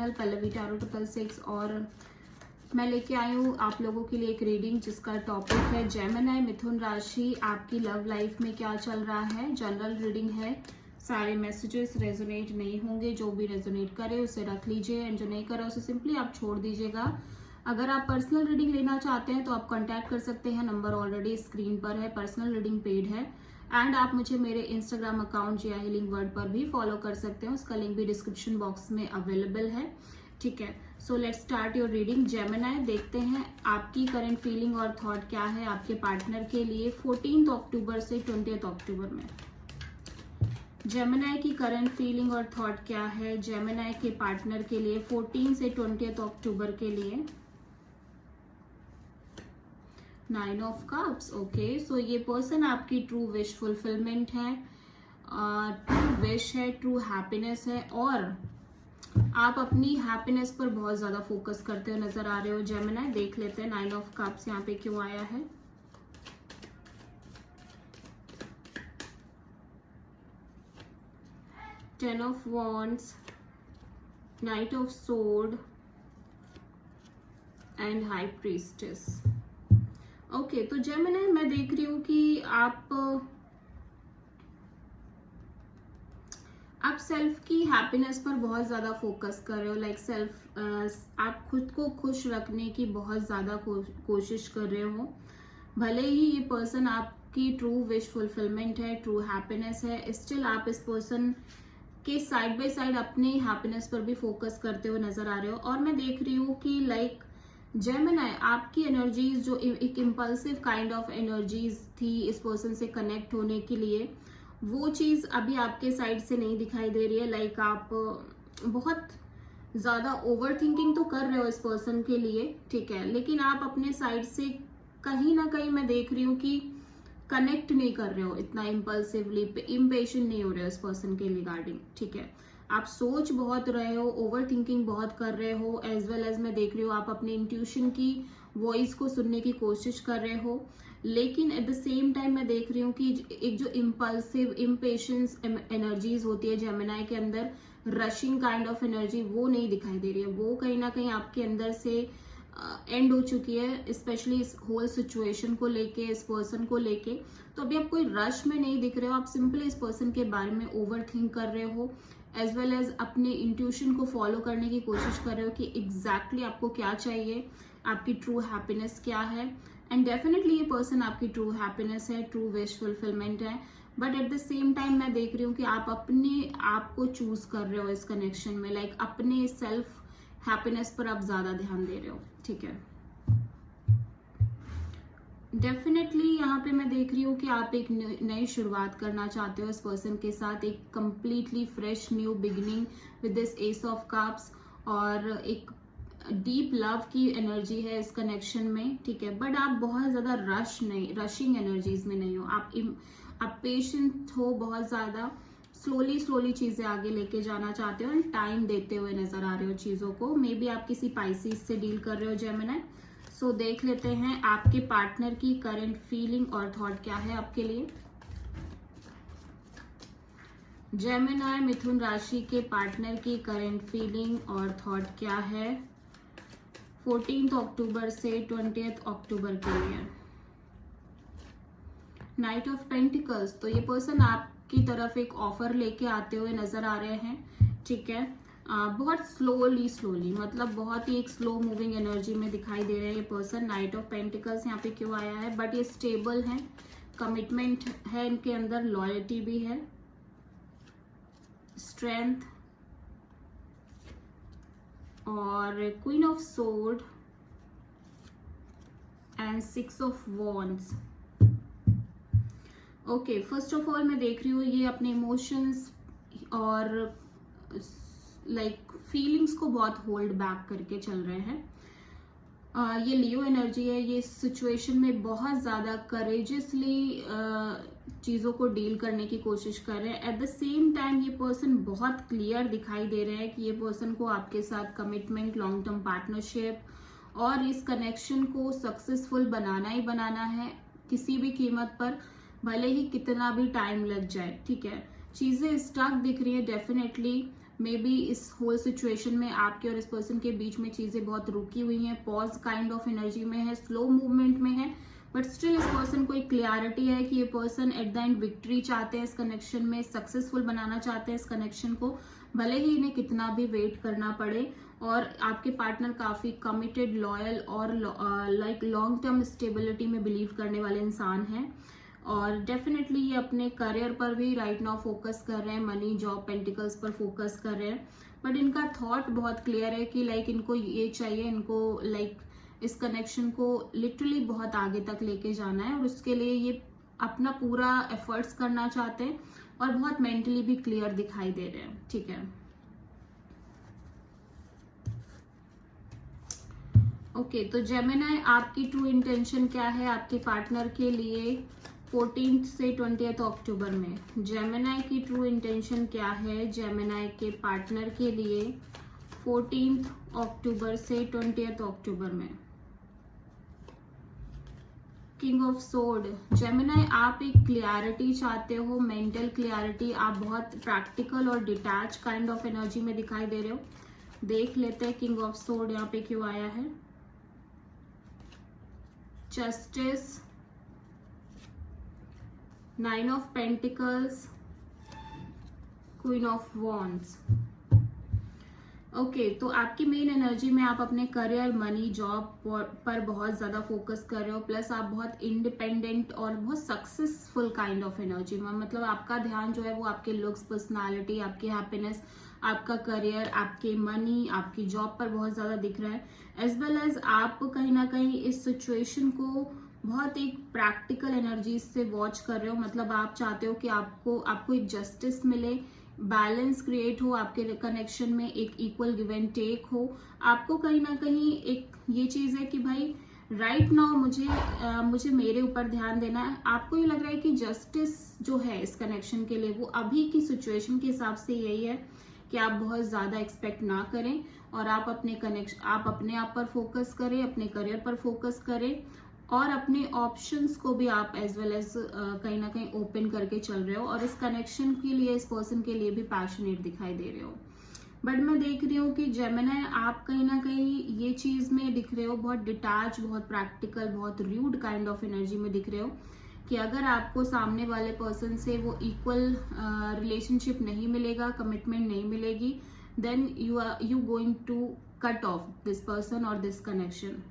Channel Pallavi tarot 666 और मैं लेके आई हूँ आप लोगों के लिए एक रीडिंग जिसका टॉपिक है जेमिनी मिथुन राशि, आपकी लव लाइफ में क्या चल रहा है। जनरल रीडिंग है, सारे मैसेजेस रेजोनेट नहीं होंगे, जो भी रेजोनेट करे उसे रख लीजिए एंड जो नहीं करे उसे सिंपली आप छोड़ दीजिएगा। अगर आप पर्सनल रीडिंग लेना चाहते हैं तो आप कांटेक्ट कर सकते हैं, नंबर ऑलरेडी स्क्रीन पर है। पर्सनल रीडिंग पेड है एंड आप मुझे मेरे इंस्टाग्राम अकाउंट जिया हीलिंग वर्ड पर भी फॉलो कर सकते हैं, उसका लिंक भी डिस्क्रिप्शन बॉक्स में अवेलेबल है। ठीक है, so let's start your reading. Gemini, देखते हैं आपकी करंट फीलिंग और थॉट क्या है आपके पार्टनर के लिए 14 अक्टूबर से 20 अक्टूबर में। जेमिनी की करंट फीलिंग और थॉट क्या है जेमिनी के पार्टनर के लिए 14 से 20 अक्टूबर के लिए। 9 ऑफ कप्स। ओके, सो ये पर्सन आपकी ट्रू विश फुलफिलमेंट है, ट्रू विश है, ट्रू हैप्पीनेस है और आप अपनी हैप्पीनेस पर बहुत ज्यादा फोकस करते हुए नजर आ रहे हो। जेमिनी, देख लेते हैं 9 ऑफ कप्स यहाँ पे क्यों आया है। Ten of Wands, Knight of Sword and High Priestess. Okay, तो जेमिनी मैं देख रही हूँ कि आप सेल्फ की हैप्पीनेस पर बहुत ज्यादा फोकस कर रहे हो। लाइक सेल्फ आप खुद को खुश रखने की बहुत ज्यादा कोशिश कर रहे हो। भले ही ये पर्सन आपकी ट्रू विश फुलफिलमेंट है, ट्रू हैप्पीनेस है, स्टिल आप इस पर्सन के साइड बाय साइड अपनी हैप्पीनेस पर भी फोकस करते हुए नजर आ रहे हो। और मैं देख रही हूँ कि लाइक जेमिनी आपकी एनर्जीज जो एक इम्पल्सिव काइंड ऑफ एनर्जीज थी इस पर्सन से कनेक्ट होने के लिए, वो चीज अभी आपके साइड से नहीं दिखाई दे रही है। लाइक आप बहुत ज्यादा ओवर थिंकिंग तो कर रहे हो इस पर्सन के लिए, ठीक है, लेकिन आप अपने साइड से कहीं ना कहीं मैं देख रही हूँ कि कनेक्ट नहीं कर रहे हो इतना इम्पल्सिवली, इम्पेशेंट नहीं हो रहे हो इस पर्सन के रिगार्डिंग। ठीक है, आप सोच बहुत रहे हो, ओवर थिंकिंग बहुत कर रहे हो, एज वेल एज मैं देख रही हूँ आप अपने इंट्यूशन की वॉइस को सुनने की कोशिश कर रहे हो। लेकिन एट द सेम टाइम मैं देख रही हूँ कि एक जो इम्पल्सिव इम्पेशेंस एनर्जीज होती है जेमिनी के अंदर, रशिंग काइंड ऑफ एनर्जी, वो नहीं दिखाई दे रही है। वो कहीं ना कहीं आपके अंदर से एंड हो चुकी है, स्पेशली इस होल सिचुएशन को लेके, इस पर्सन को लेके। तो अभी आप कोई रश में नहीं दिख रहे हो, आप सिंपली इस पर्सन के बारे में ओवर थिंक कर रहे हो, एज वेल एज अपने इंट्यूशन को फॉलो करने की कोशिश कर रहे हो कि एग्जैक्टली आपको क्या चाहिए, आपकी ट्रू हैप्पीनेस क्या है। एंड डेफिनेटली ये पर्सन आपकी ट्रू हैप्पीनेस है, ट्रू विश फुलफिलमेंट है। But at the same time मैं देख रही हूँ कि आप अपने आप को चूज कर रहे हो इस कनेक्शन में, लाइक अपने सेल्फ हैप्पीनेस पर आप ज्यादा ध्यान दे रहे हो। ठीक है, डेफिनेटली यहाँ पे मैं देख रही हूँ कि आप एक नई शुरुआत करना चाहते हो इस पर्सन के साथ, एक completely fresh new beginning with this S of cups, और एक डीप लव की एनर्जी है इस कनेक्शन में। ठीक है, बट आप बहुत ज्यादा रशिंग एनर्जीज में नहीं हो, आप पेशेंट हो, बहुत ज्यादा स्लोली चीजें आगे लेके जाना चाहते हो एंड टाइम देते हुए नजर आ रहे हो चीजों को। मे बी आप किसी पाइसिस से डील कर रहे हो जेमिनी। सो देख लेते हैं आपके पार्टनर की करंट फीलिंग और थॉट क्या है आपके लिए। जेमिनी मिथुन राशि के पार्टनर की करंट फीलिंग और थॉट क्या है 14 अक्टूबर से 20 अक्टूबर के लिए। नाइट ऑफ पेंटिकल्स, तो ये पर्सन आपकी तरफ एक ऑफर लेके आते हुए नजर आ रहे हैं। ठीक है, बहुत स्लोली मतलब बहुत ही एक स्लो मूविंग एनर्जी में दिखाई दे रहे हैं ये पर्सन। नाइट ऑफ पेंटिकल्स यहाँ पे क्यों आया है, बट ये स्टेबल है, कमिटमेंट है इनके अंदर, लॉयल्टी भी है, स्ट्रेंथ और queen of sword and 6 of wands. Okay, first of all मैं देख रही हूँ ये अपने इमोशंस और लाइक फीलिंग्स को बहुत होल्ड बैक करके चल रहे हैं। ये लियो एनर्जी है, ये सिचुएशन में बहुत ज्यादा करेजियसली चीजों को डील करने की कोशिश कर रहे हैं। एट द सेम टाइम ये पर्सन बहुत क्लियर दिखाई दे रहे हैं कि ये पर्सन को आपके साथ कमिटमेंट, लॉन्ग टर्म पार्टनरशिप और इस कनेक्शन को सक्सेसफुल बनाना ही बनाना है किसी भी कीमत पर, भले ही कितना भी टाइम लग जाए। ठीक है, चीजें स्टक दिख रही है डेफिनेटली, मे बी इस होल सिचुएशन में आपके और इस पर्सन के बीच में चीजें बहुत रुकी हुई हैं, पॉज काइंड ऑफ एनर्जी में है, स्लो मूवमेंट में है, बट स्टिल इस पर्सन को एक क्लियरिटी है कि ये person at the end victory चाहते हैं इस कनेक्शन में, सक्सेसफुल बनाना चाहते हैं इस कनेक्शन को, भले ही इन्हें कितना भी वेट करना पड़े। और आपके पार्टनर काफी कमिटेड, लॉयल और लाइक लॉन्ग टर्म स्टेबिलिटी में बिलीव करने वाले इंसान हैं। और डेफिनेटली ये अपने करियर पर भी राइट नाउ फोकस कर रहे हैं, मनी, जॉब, पेंटिकल्स पर फोकस कर रहे हैं, बट इनका थॉट बहुत क्लियर है कि लाइक इनको ये चाहिए, इनको लाइक इस कनेक्शन को लिटरली बहुत आगे तक लेके जाना है और उसके लिए ये अपना पूरा एफर्ट्स करना चाहते हैं और बहुत मेंटली भी क्लियर दिखाई दे रहे हैं। ठीक है, ओके तो जेमिनी, आपकी ट्रू इंटेंशन क्या है आपके पार्टनर के लिए 14 से 20 अक्टूबर में? जेमिनी की ट्रू इंटेंशन क्या है जेमिनी के पार्टनर के लिए 14 अक्टूबर से 20 अक्टूबर में? किंग ऑफ सोर्ड, जेमिनी आप एक क्लियरिटी चाहते हो, मेंटल क्लियरिटी, आप बहुत प्रैक्टिकल और डिटैच काइंड ऑफ एनर्जी में दिखाई दे रहे हो। देख लेते हैं किंग ऑफ सोर्ड यहाँ पे क्यों आया है। Justice, 9 of pentacles, queen of wands. Okay तो आपकी मेन एनर्जी में आप अपने करियर, मनी, जॉब पर बहुत ज्यादा फोकस कर रहे हो, प्लस आप बहुत इंडिपेंडेंट और बहुत सक्सेसफुल काइंड ऑफ एनर्जी में, मतलब आपका ध्यान जो है वो आपके लुक्स, पर्सनालिटी, आपकी हैप्पीनेस, आपका करियर, आपके मनी, आपकी जॉब पर बहुत ज्यादा दिख रहा है। एज वेल एज आप कहीं ना कहीं इस सिचुएशन को बहुत एक प्रैक्टिकल एनर्जी से वॉच कर रहे हो, मतलब आप चाहते हो कि आपको एक जस्टिस मिले, बैलेंस क्रिएट हो आपके कनेक्शन में, एक इक्वल गिव एंड टेक हो। आपको कहीं ना कहीं एक ये चीज है कि भाई राइट नाउ मुझे मेरे ऊपर ध्यान देना है। आपको ये लग रहा है कि जस्टिस जो है इस कनेक्शन के लिए वो अभी की सिचुएशन के हिसाब से यही है कि आप बहुत ज्यादा एक्सपेक्ट ना करें और आप अपने आप पर फोकस करें, अपने करियर पर फोकस करें और अपने ऑप्शंस को भी आप एज वेल एज कहीं ना कहीं ओपन करके चल रहे हो और इस कनेक्शन के लिए, इस पर्सन के लिए भी पैशनेट दिखाई दे रहे हो। बट मैं देख रही हूँ कि जेमिनी आप कहीं ना कहीं ये चीज में दिख रहे हो, बहुत डिटैच, बहुत प्रैक्टिकल, बहुत रूड काइंड ऑफ एनर्जी में दिख रहे हो कि अगर आपको सामने वाले पर्सन से वो इक्वल रिलेशनशिप नहीं मिलेगा, कमिटमेंट नहीं मिलेगी, then you going to cut off this person और दिस कनेक्शन।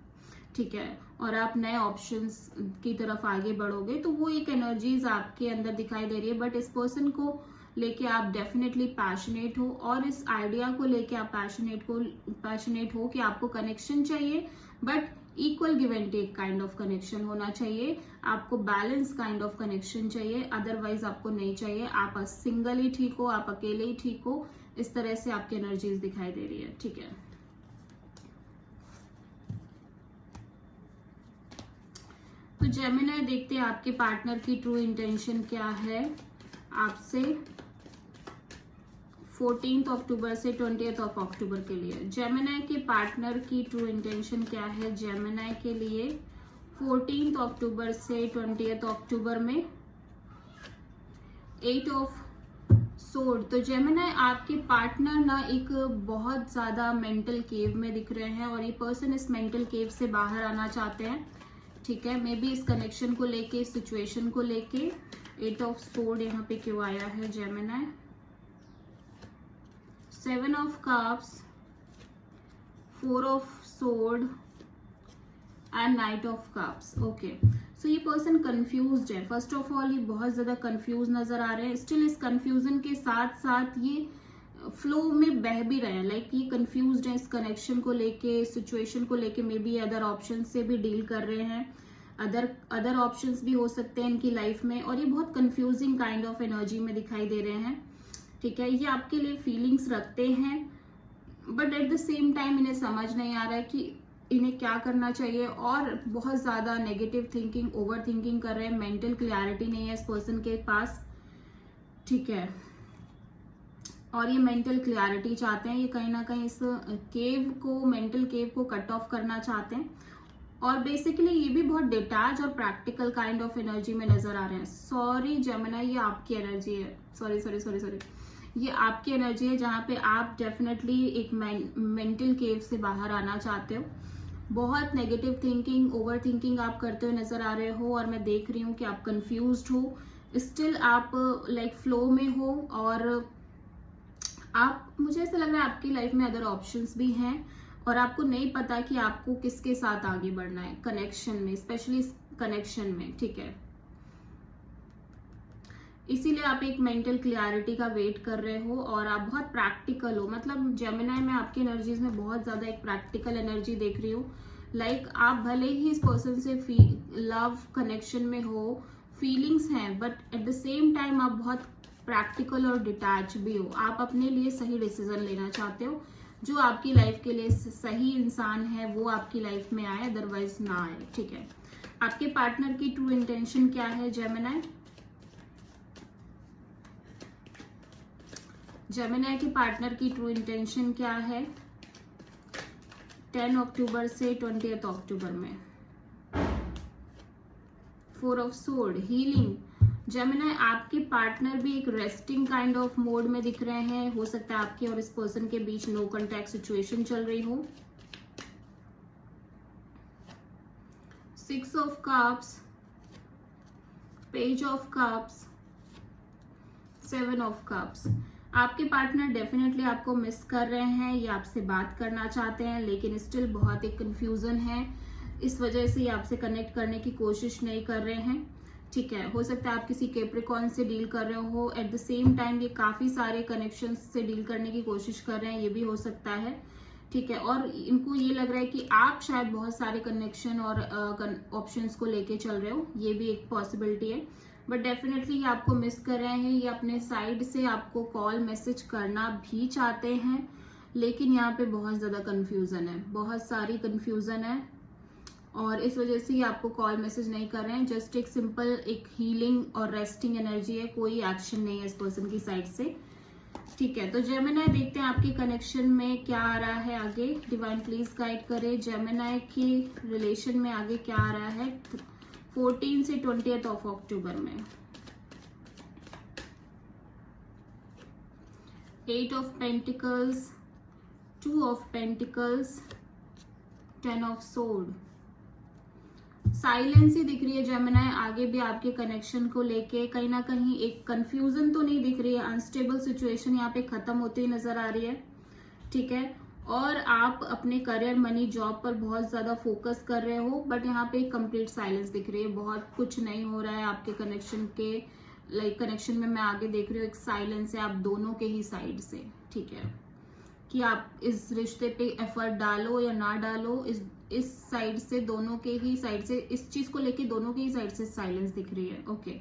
ठीक है, और आप नए ऑप्शंस की तरफ आगे बढ़ोगे, तो वो एक एनर्जीज आपके अंदर दिखाई दे रही है। बट इस पर्सन को लेके आप डेफिनेटली पैशनेट हो और इस आइडिया को लेके आप पैशनेट हो कि आपको कनेक्शन चाहिए, but equal give and take kind of connection होना चाहिए, आपको बैलेंस काइंड ऑफ कनेक्शन चाहिए, अदरवाइज आपको नहीं चाहिए। आप सिंगल ही ठीक हो, आप अकेले ही ठीक हो, इस तरह से आपकी एनर्जीज दिखाई दे रही है। ठीक है, तो जेमिनी देखते हैं आपके पार्टनर की ट्रू इंटेंशन क्या है आपसे 14 अक्टूबर से 20 अक्टूबर के लिए। जेमिनी के पार्टनर की ट्रू इंटेंशन क्या है जेमिनी के लिए 14 अक्टूबर से 20 अक्टूबर में? 8 ऑफ सोर्ड। तो जेमिनी आपके पार्टनर ना एक बहुत ज्यादा मेंटल केव में दिख रहे हैं और ये पर्सन इस मेंटल केव से बाहर आना चाहते हैं। ठीक है, मे बी इस कनेक्शन को लेके, इस सिचुएशन को लेके। 8 ऑफ सोर्ड यहाँ पे क्यों आया है Gemini? 7 of cups, 4 of sword and knight of cups. Okay, so ये पर्सन कंफ्यूज्ड है। फर्स्ट ऑफ ऑल ये बहुत ज्यादा कंफ्यूज नजर आ रहे हैं। स्टिल इस कंफ्यूजन के साथ साथ ये फ्लो में बह भी रहे हैं, लाइक ये कंफ्यूज्ड है इस कनेक्शन को लेके, सिचुएशन को लेके। मे बी अदर ऑप्शन से भी डील कर रहे हैं, अदर ऑप्शंस भी हो सकते हैं इनकी लाइफ में, और ये बहुत कंफ्यूजिंग काइंड ऑफ एनर्जी में दिखाई दे रहे हैं। ठीक है, ये आपके लिए फीलिंग्स रखते हैं, but at the same time इन्हें समझ नहीं आ रहा है कि इन्हें क्या करना चाहिए, और बहुत ज्यादा नेगेटिव थिंकिंग, ओवर थिंकिंग कर रहे हैं। मेंटल क्लैरिटी नहीं है इस पर्सन के पास। ठीक है, और ये मेंटल क्लैरिटी चाहते हैं। ये कहीं ना कहीं इस केव को, मेंटल केव को कट ऑफ करना चाहते हैं, और बेसिकली ये भी बहुत डिटैच और प्रैक्टिकल काइंड ऑफ एनर्जी में नजर आ रहे हैं। सॉरी जेमिनी, ये आपकी एनर्जी है। सॉरी, ये आपकी एनर्जी है जहाँ पे आप डेफिनेटली एक मेंटल केव से बाहर आना चाहते हो। बहुत नेगेटिव थिंकिंग, ओवर थिंकिंग आप करते हुए नजर आ रहे हो, और मैं देख रही हूँ कि आप कंफ्यूज्ड हो, स्टिल आप लाइक फ्लो में हो, और आप, मुझे ऐसा लग रहा है आपकी लाइफ में अदर ऑप्शंस भी हैं और आपको नहीं पता कि आपको किसके साथ आगे बढ़ना है कनेक्शन में, स्पेशली कनेक्शन में, ठीक है। इसीलिए आप एक मेंटल क्लियरिटी का वेट कर रहे हो और आप बहुत प्रैक्टिकल हो। मतलब जेमिनाई में आपकी एनर्जीज में बहुत ज्यादा एक प्रैक्टिकल एनर्जी देख रही हूँ। लाइक आप भले ही इस पर्सन से लव कनेक्शन में हो, फीलिंग्स हैं, but at the same time आप बहुत प्रैक्टिकल और डिटैच भी हो। आप अपने लिए सही डिसीजन लेना चाहते हो, जो आपकी लाइफ के लिए सही इंसान है वो आपकी लाइफ में आए, अदरवाइज ना आए, ठीक है। आपके पार्टनर की ट्रू इंटेंशन क्या है जेमिनाई? जेमिनाई के पार्टनर की ट्रू इंटेंशन क्या है 10 अक्टूबर से 20 अक्टूबर में? 4 ऑफ सोर्ड, हीलिंग। जेमिनाई आपके पार्टनर भी एक रेस्टिंग काइंड ऑफ मोड में दिख रहे हैं। हो सकता है आपके और इस पर्सन के बीच नो कॉन्टैक्ट सिचुएशन चल रही हो। 6 of cups, page of cups, 7 of cups. आपके पार्टनर डेफिनेटली आपको मिस कर रहे हैं या आपसे बात करना चाहते हैं, लेकिन स्टिल बहुत एक कंफ्यूजन है, इस वजह से ये आपसे कनेक्ट करने की कोशिश नहीं कर रहे हैं, ठीक है। हो सकता है आप किसी कैप्रिकॉर्न से डील कर रहे हो, एट द सेम टाइम ये काफी सारे कनेक्शंस से डील करने की कोशिश कर रहे हैं, ये भी हो सकता है, ठीक है। और इनको ये लग रहा है कि आप शायद बहुत सारे कनेक्शन और ऑप्शंस को लेके चल रहे हो, ये भी एक पॉसिबिलिटी है। बट डेफिनेटली ये आपको मिस कर रहे हैं, ये अपने साइड से आपको कॉल मैसेज करना भी चाहते हैं, लेकिन यहाँ पे बहुत ज्यादा कंफ्यूजन है, बहुत सारी कंफ्यूजन है, और इस वजह से ये आपको कॉल मैसेज नहीं कर रहे हैं। जस्ट एक सिंपल एक हीलिंग और रेस्टिंग एनर्जी है, कोई एक्शन नहीं है इस पर्सन की साइड से, ठीक है। तो जेमिनाई देखते हैं आपके कनेक्शन में क्या आ रहा है आगे। डिवाइन प्लीज गाइड करे जेमिनाई की रिलेशन में आगे क्या आ रहा है 14 से 20 ऑफ अक्टूबर में। 8 of pentacles, 2 of pentacles, 10 of sword. Silence ही दिख रही है जेमिनाई, आगे भी आपके कनेक्शन को लेके कहीं ना कहीं एक कंफ्यूजन तो नहीं दिख रही है, अनस्टेबल सिचुएशन यहाँ पे खत्म होती हुई नजर आ रही है, ठीक है। और आप अपने करियर, मनी, जॉब पर बहुत ज्यादा फोकस कर रहे हो, बट यहाँ पे कंप्लीट साइलेंस दिख रही है, बहुत कुछ नहीं हो रहा है आपके कनेक्शन के, लाइक कनेक्शन में मैं आगे देख रही हूँ एक साइलेंस है आप दोनों के ही साइड से, ठीक है। कि आप इस रिश्ते पे एफर्ट डालो या ना डालो, इस साइड से, दोनों के ही साइड से, इस चीज को लेके दोनों के ही साइड से साइलेंस दिख रही है, okay.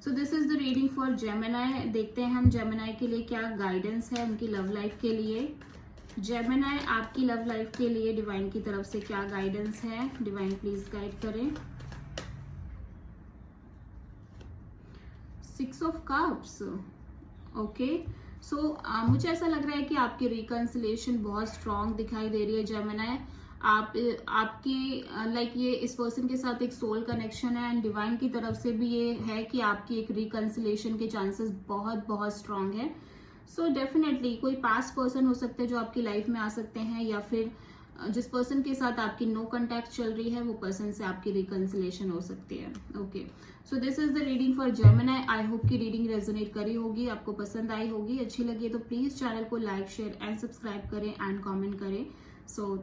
So this is the reading for Gemini. देखते हैं हम जेमिनाई के लिए क्या गाइडेंस है उनकी लव लाइफ के लिए। जेमिनाई आपकी लव लाइफ के लिए डिवाइन की तरफ से क्या गाइडेंस है, डिवाइन प्लीज गाइड करें। 6 ऑफ कप्स, ओके। सो मुझे ऐसा लग रहा है कि आपकी रिकंसिलिएशन बहुत स्ट्रांग दिखाई दे रही है जेमिनाई। आपकी लाइक ये इस पर्सन के साथ एक सोल कनेक्शन है, एंड डिवाइन की तरफ से भी ये है कि आपकी एक रिकंसिलिएशन के चांसेस बहुत बहुत स्ट्रांग है। सो डेफिनेटली कोई पास्ट पर्सन हो सकते हैं जो आपकी लाइफ में आ सकते हैं, या फिर जिस पर्सन के साथ आपकी नो कांटेक्ट चल रही है वो पर्सन से आपकी रिकंसिलिएशन हो सकती है, okay. So this is the reading for Gemini. I hope की रीडिंग रेजोनेट करी होगी, आपको पसंद आई होगी, अच्छी लगी है तो प्लीज चैनल को लाइक, शेयर एंड सब्सक्राइब करें एंड कमेंट करें। सो